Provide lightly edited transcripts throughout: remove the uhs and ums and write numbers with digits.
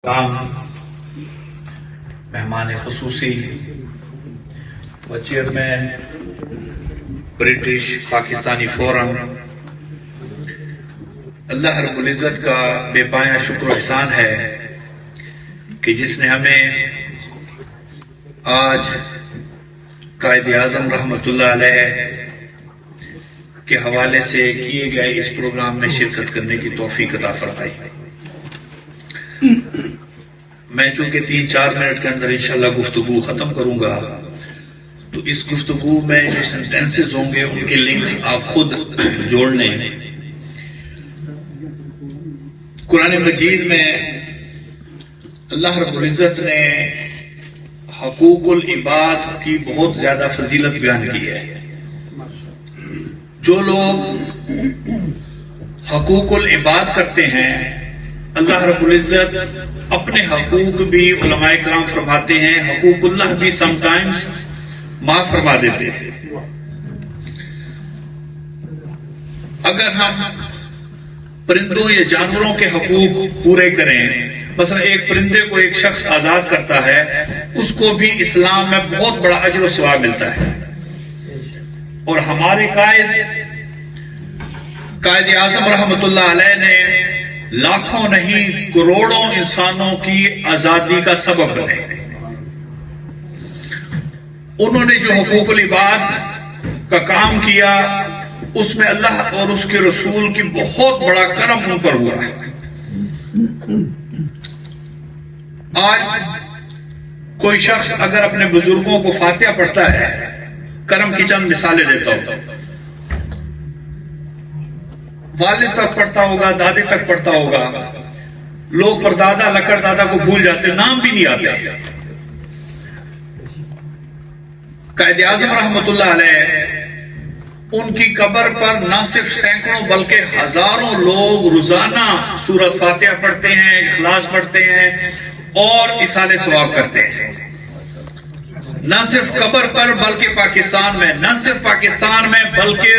احترام مہمان خصوصی و چیئرمین برٹش پاکستانی فورم، اللہ رب العزت کا بے پایا شکر و احسان ہے کہ جس نے ہمیں آج قائد اعظم رحمۃ اللہ علیہ کے حوالے سے کیے گئے اس پروگرام میں شرکت کرنے کی توفیق عطا فرمائی۔ میں چونکہ 3-4 منٹ کے اندر انشاءاللہ گفتگو ختم کروں گا، تو اس گفتگو میں جو سینٹنسز ہوں گے ان کے لنکس آپ خود جوڑ لیں۔ قرآن مجید میں اللہ رب العزت نے حقوق العباد کی بہت زیادہ فضیلت بیان کی ہے۔ جو لوگ حقوق العباد کرتے ہیں، اللہ رب العزت اپنے حقوق بھی علماء کرام فرماتے ہیں، حقوق اللہ بھی سم ٹائمز معاف فرما دیتے ہیں۔ اگر ہم پرندوں یا جانوروں کے حقوق پورے کریں، مثلا ایک پرندے کو ایک شخص آزاد کرتا ہے، اس کو بھی اسلام میں بہت بڑا اجر و ثواب ملتا ہے۔ اور ہمارے قائد اعظم رحمۃ اللہ علیہ نے لاکھوں نہیں کروڑوں انسانوں کی آزادی کا سبب بنے۔ انہوں نے جو حقوق العباد کا کام کیا، اس میں اللہ اور اس کے رسول کی بہت بڑا کرم ان پر ہوا ہے۔ آج کوئی شخص اگر اپنے بزرگوں کو فاتحہ پڑھتا ہے، کرم کی چند مثالیں دیتا ہوں، والد تک پڑھتا ہوگا، دادے تک پڑھتا ہوگا، لوگ پردادا لکڑ دادا کو بھول جاتے، نام بھی نہیں آتے۔ قائد اعظم رحمۃ اللہ علیہ، ان کی قبر پر نہ صرف سینکڑوں بلکہ ہزاروں لوگ روزانہ سورۃ فاتحہ پڑھتے ہیں، اخلاص پڑھتے ہیں اور ایصال ثواب کرتے ہیں۔ نہ صرف قبر پر بلکہ پاکستان میں، نہ صرف پاکستان میں بلکہ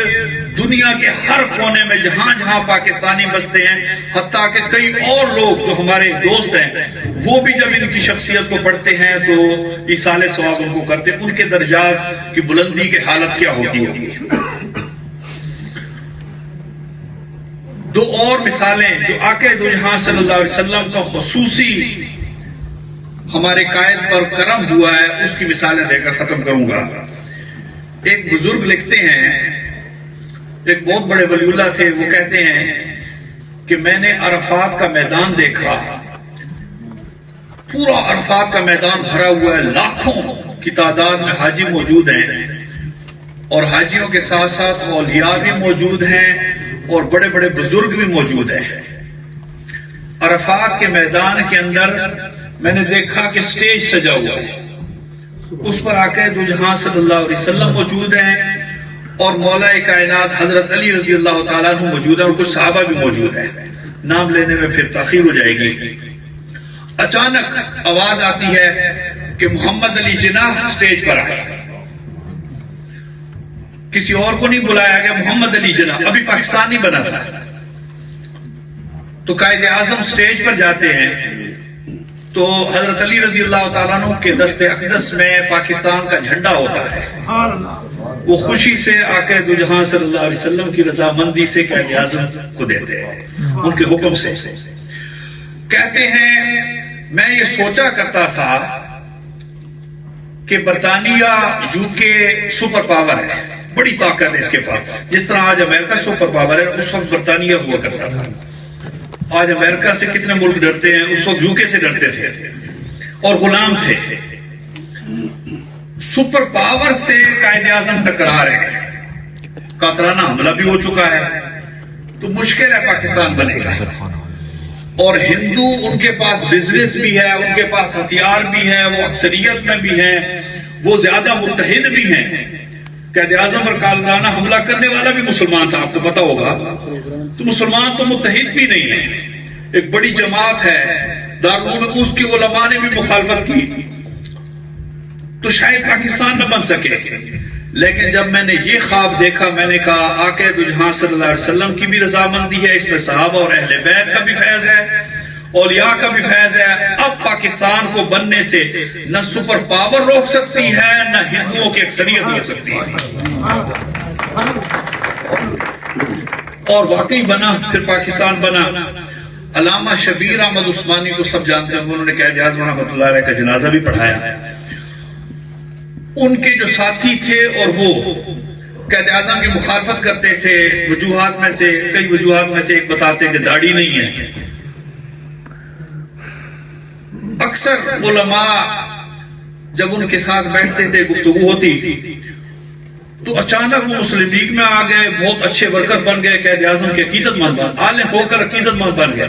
دنیا کے ہر کونے میں جہاں جہاں پاکستانی بستے ہیں، حتیٰ کہ کئی اور لوگ جو ہمارے دوست ہیں وہ بھی جب ان کی شخصیت کو پڑھتے ہیں تو ایصال ثواب ان کو کرتے ہیں۔ ان کے درجات کی بلندی کی حالت کیا ہوتی ہوگی۔ دو اور مثالیں جو آقا دو جہاں صلی اللہ علیہ وسلم کا خصوصی ہمارے قائد پر کرم ہوا ہے، اس کی مثالیں دے کر ختم کروں گا۔ ایک بزرگ لکھتے ہیں، ایک بہت بڑے ولی اللہ تھے، وہ کہتے ہیں کہ میں نے عرفات کا میدان دیکھا، پورا عرفات کا میدان بھرا ہوا ہے، لاکھوں کی تعداد میں حاجی موجود ہیں، اور حاجیوں کے ساتھ ساتھ اولیاء بھی موجود ہیں اور بڑے بڑے بزرگ بھی موجود ہیں۔ عرفات کے میدان کے اندر میں نے دیکھا کہ سٹیج سجا ہوا ہے، اس پر آقا دو جہاں صلی اللہ علیہ وسلم موجود ہیں اور مولا کائنات حضرت علی رضی اللہ تعالیٰ عنہ موجود ہیں، اور کچھ صحابہ بھی موجود ہیں۔ نام لینے میں پھر تاخیر ہو جائے گی۔ اچانک آواز آتی ہے کہ محمد علی جناح سٹیج پر آئے۔ کسی اور کو نہیں بلایا گیا، محمد علی جناح، ابھی پاکستان نہیں بنا تھا۔ تو قائد اعظم سٹیج پر جاتے ہیں تو حضرت علی رضی اللہ تعالیٰ عنہ کے دست اقدس میں پاکستان کا جھنڈا ہوتا ہے۔ وہ خوشی سے آقا دو جہاں صلی اللہ علیہ وسلم کی رضامندی سے قائد اعظم کو دیتے ہیں، ان کے حکم سے۔ کہتے ہیں میں یہ سوچا کرتا تھا کہ برطانیہ UK سپر پاور ہے، بڑی طاقت ہے اس کے پاس، جس طرح آج امریکہ سپر پاور ہے، اس وقت برطانیہ ہوا کرتا تھا۔ آج امریکہ سے کتنے ملک ڈرتے ہیں، اس وقت UK سے ڈرتے تھے اور غلام تھے۔ سپر پاور سے قائد اعظم ٹکرا رہے ہیں، قاطرانہ حملہ بھی ہو چکا ہے، تو مشکل ہے پاکستان بنے گا۔ اور ہندو ان کے پاس بزنس بھی ہے، ان کے پاس ہتھیار بھی ہے، وہ اکثریت میں بھی ہیں، وہ زیادہ متحد بھی ہیں۔ قائد اعظم پر قاطرانہ حملہ کرنے والا بھی مسلمان تھا، آپ کو پتا ہوگا۔ تو مسلمان تو متحد بھی نہیں ہے، ایک بڑی جماعت ہے، دارالعلوم اس کی علماء نے بھی مخالفت کی، تو شاید پاکستان نہ بن سکے۔ لیکن جب میں نے یہ خواب دیکھا، میں نے کہا آقا دو جہاں صلی اللہ علیہ وسلم کی بھی رضامندی ہے، اس میں صحابہ اور اہل بیت کا بھی فیض ہے، اولیاء کا بھی فیض ہے. اب پاکستان کو بننے سے نہ سپر پاور روک سکتی ہے نہ ہندوؤں کی اکثریت روک سکتی ہے. اور واقعی بنا، پھر پاکستان بنا. علامہ شبیر احمد عثمانی کو سب جانتے ہیں، انہوں نے قائد اعظم رحمۃ اللہ علیہ کا جنازہ بھی پڑھایا. ان کے جو ساتھی تھے اور وہ قائد اعظم کی مخالفت کرتے تھے، وجوہات میں سے کئی وجوہات میں سے ایک بتاتے کہ داڑھی نہیں ہے. اکثر علماء جب ان کے ساتھ بیٹھتے تھے، گفتگو ہوتی، تو اچانک وہ مسلم لیگ میں آ گئے، بہت اچھے ورکر بن گئے، قائد اعظم کے عقیدت مند عالم ہو کر عقیدت مند بن گئے.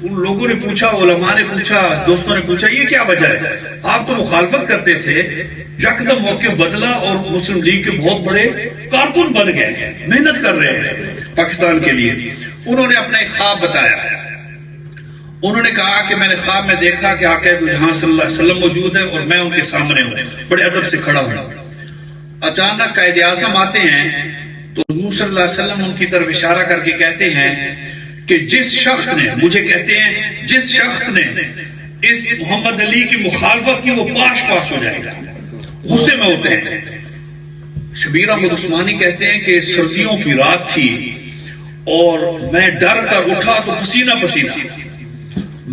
ان لوگوں نے پوچھا، علماء نے پوچھا، دوستوں نے پوچھا یہ کیا وجہ ہے؟ آپ تو مخالفت کرتے تھے، یکدم موقع بدلا اور مسلم لیگ کے بہت بڑے کارکن بن گئے، محنت کر رہے ہیں پاکستان کے لیے. انہوں نے اپنا ایک خواب بتایا. انہوں نے کہا کہ میں نے خواب میں دیکھا کہ آقا دو جہاں صلی اللہ علیہ وسلم موجود ہے اور میں ان کے سامنے ہوں، بڑے ادب سے کھڑا ہوں. اچانک قائد اعظم آتے ہیں تو حضور صلی اللہ علیہ وسلم ان کی طرف اشارہ کر کے کہتے ہیں کہ جس شخص نے، مجھے کہتے ہیں جس شخص نے اس محمد علی کی مخالفت کی وہ پاش پاش ہو جائے گا. غصے میں ہوتے ہیں. شبیر احمد عثمانی کہتے ہیں کہ سردیوں کی رات تھی اور میں ڈر کر اٹھا تو پسینہ پسینہ.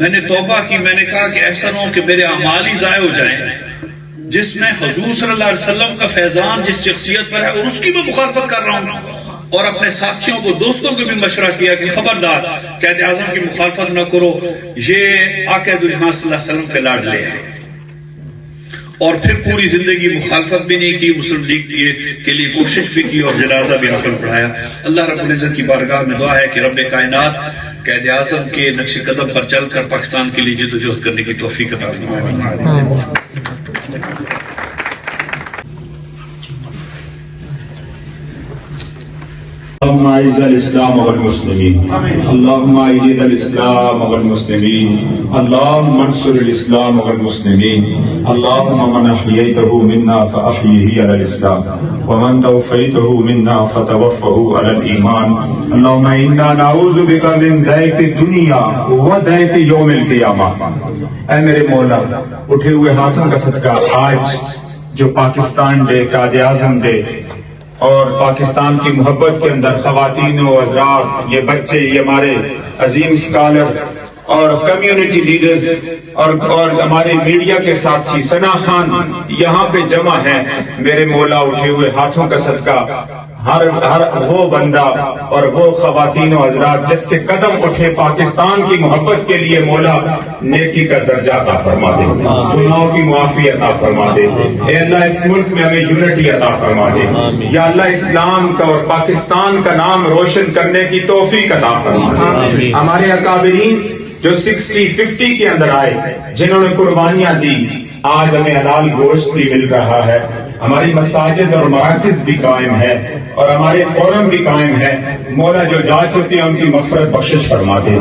میں نے توبہ کی، میں نے کہا کہ ایسا نہ ہو کہ میرے اعمال ہی ضائع ہو جائیں جس میں حضور صلی اللہ علیہ وسلم کا فیضان جس شخصیت پر ہے اور اس کی میں مخالفت کر رہا ہوں. اور اپنے ساتھیوں کو، دوستوں کو بھی مشورہ کیا کہ خبردار قائد اعظم کی مخالفت نہ کرو، یہ آقا دو جہاں صلی اللہ علیہ وسلم کے لاڈلے ہیں. اور پھر پوری زندگی مخالفت بھی نہیں کی، مسلم لیگ کے لیے کوشش بھی کی اور جنازہ بھی نفل پڑھایا. اللہ رب العزت کی بارگاہ میں دعا ہے کہ رب کائنات قائد اعظم کے نقش قدم پر چل کر پاکستان کے لیے جدوجہد کرنے کی توفیق عطا فرمائے. اللهم اعز الاسلام والمسلمين، اللهم ايد الاسلام والمسلمين، اللهم انصر الاسلام والمسلمين، اللهم من احييته منا فاحيه على الاسلام ومن توفيته منا فتوفه على الايمان. اللهم انا نعوذ بك من ضيق الدنيا وضيق يوم القيامه. اے میرے مولا، اٹھے ہوئے ہاتھوں کا صدقہ آج جو پاکستان ڈے، قائد اعظم ڈے اور پاکستان کی محبت کے اندر خواتین و حضرات، یہ بچے، یہ ہمارے عظیم اسکالر اور کمیونٹی لیڈرز اور ہمارے میڈیا کے ساتھی ثنا خان یہاں پہ جمع ہیں. میرے مولا، اٹھے ہوئے ہاتھوں کا صدقہ ہر وہ بندہ اور وہ خواتین و حضرات جس کے قدم اٹھے پاکستان کی محبت کے لیے، مولا نیکی کا درجہ عطا فرما دے، گناہوں کی معافی عطا فرما دے. اے اللہ، اس ملک میں ہمیں یونٹی عطا فرما دے. یا اللہ، اسلام کا اور پاکستان کا نام روشن کرنے کی توفیق عطا فرما دے. ہمارے اکابرین جو 60-50 کے اندر آئے، جنہوں نے قربانیاں دی، آج ہمیں حلال گوشت بھی مل رہا ہے. ہماری مساجد اور مراکز بھی قائم ہے اور ہمارے فورم بھی قائم ہے. مولا، جو جا چکے ہیں ان کی مغفرت بخشش فرما دے.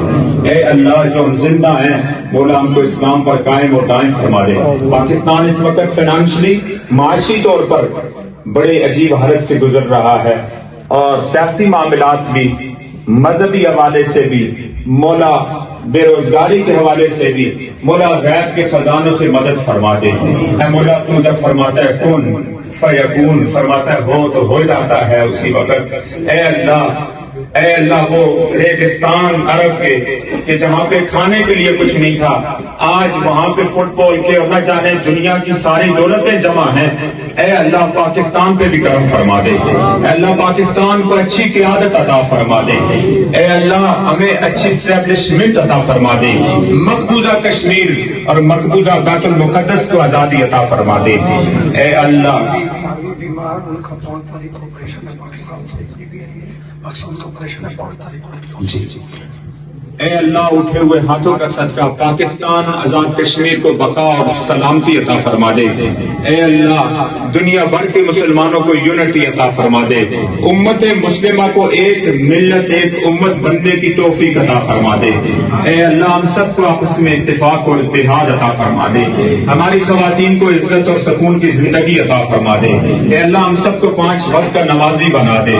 اے اللہ، جو ہم زندہ ہیں، مولا ہم کو اسلام پر قائم اور دائم فرما دے. پاکستان اس وقت فائنانشلی، معاشی طور پر بڑے عجیب حالت سے گزر رہا ہے اور سیاسی معاملات بھی، مذہبی حوالے سے بھی، مولا بے روزگاری کے حوالے سے بھی، مولا غیب کے خزانوں سے مدد فرما دے. اے مولا، تو جب فرماتا ہے کن فیکون، فرماتا ہے ہو تو ہو جاتا ہے اسی وقت. اے اللہ، اے اللہ، وہ ریگستان عرب کے کہ جہاں پہ کھانے کے لیے کچھ نہیں تھا، آج وہاں پہ فٹ بال کے اور نہ جانے دنیا کی ساری دولتیں جمع ہیں. اے اللہ، پاکستان پہ بھی کرم فرما دے. اے اللہ، پاکستان کو اچھی قیادت عطا فرما دے. اے اللہ، ہمیں اچھی اسٹیبلشمنٹ عطا فرما دے. مقبوضہ کشمیر اور مقبوضہ بیت المقدس کو آزادی عطا فرما دے. اے اللہ، بیمار ان کا 5 تاریخ کو آپریشن ہے، پاکستان کا آپریشن ہے 5 تاریخ کو. جی جی. اے اللہ، اٹھے ہوئے ہاتھوں کا صدقہ پاکستان آزاد کشمیر کو بقا اور سلامتی عطا فرما دے. اے اللہ، دنیا بھر کے مسلمانوں کو یونٹی عطا فرما دے. امت مسلمہ کو ایک ملت، ایک امت بننے کی توفیق عطا فرما دے. اے اللہ، ہم سب کو آپس میں اتفاق اور اتحاد عطا فرما دے. ہماری خواتین کو عزت اور سکون کی زندگی عطا فرما دے. اے اللہ، ہم سب کو 5 وقت کا نمازی بنا دے.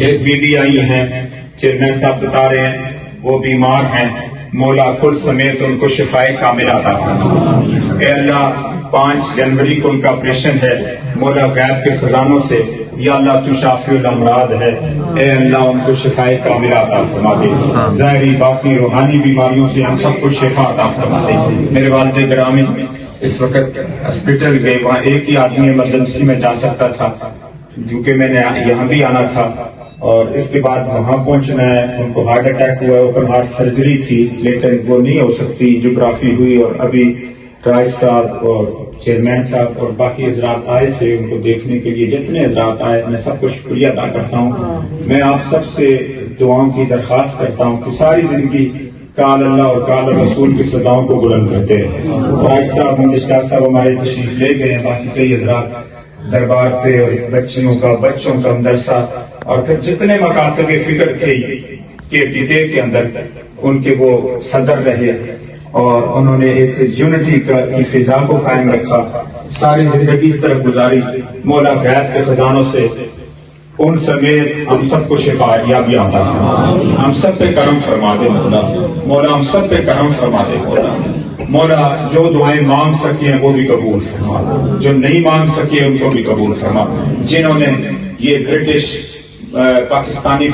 ایک بیوی آئی ہیں، چیئرمین صاحب بتا رہے ہیں وہ بیمار ہیں. مولا کل سمیت ان کو شفائے کامل عطا فرما۔ اے اللہ 5 جنوری کو ان کا آپریشن ہے، مولا غیب کے خزانوں سے یا اللہ تو شافی الامراض ہے، اے اللہ ان کو شفائے کامل عطا فرما دے، ظاہری باطنی روحانی بیماریوں سے ہم سب کو شفا عطا فرما دے۔ میرے والد گرامی اس وقت ہاسپٹل گئے، وہاں ایک ہی آدمی ایمرجنسی میں جا سکتا تھا، کیونکہ میں نے یہاں بھی آنا تھا اور اس کے بعد وہاں پہنچنا ہے۔ ان کو ہارٹ اٹیک ہوا، اوپن ہارٹ سرجری تھی لیکن وہ نہیں ہو سکتی، جغرافی ہوئی، اور ابھی رائے صاحب اور چیئرمین صاحب اور باقی حضرات آئے تھے ان کو دیکھنے کے لیے۔ جتنے حضرات آئے میں سب کو شکریہ ادا کرتا ہوں۔ میں آپ سب سے دعاؤں کی درخواست کرتا ہوں کہ ساری زندگی قال اللہ اور قال رسول کی صداؤں کو بلند کرتے ہیں۔ رائے صاحب مجسٹر صاحب ہمارے تشریف لے گئے ہیں، باقی کئی حضرات دربار پہ، اور بچوں کا مدرسہ، اور پھر جتنے مکاتب فکر تھے کے پتے کے اندر ان کے وہ صدر رہے، اور انہوں نے ایک یونٹی کی فضا کو قائم رکھا، ساری زندگی اس طرح گزاری۔ مولا غیب کے خزانوں سے ان سمیت ہم سب کو شفا یابی عطا فرما، ہم سب پہ کرم فرما دے مولا، ہم سب پہ کرم فرما دے مولا۔ جو دعائیں مانگ سکے ہیں وہ بھی قبول فرما، جو نہیں مانگ سکے ان کو بھی قبول فرما۔ جنہوں نے یہ برٹش پاکستانی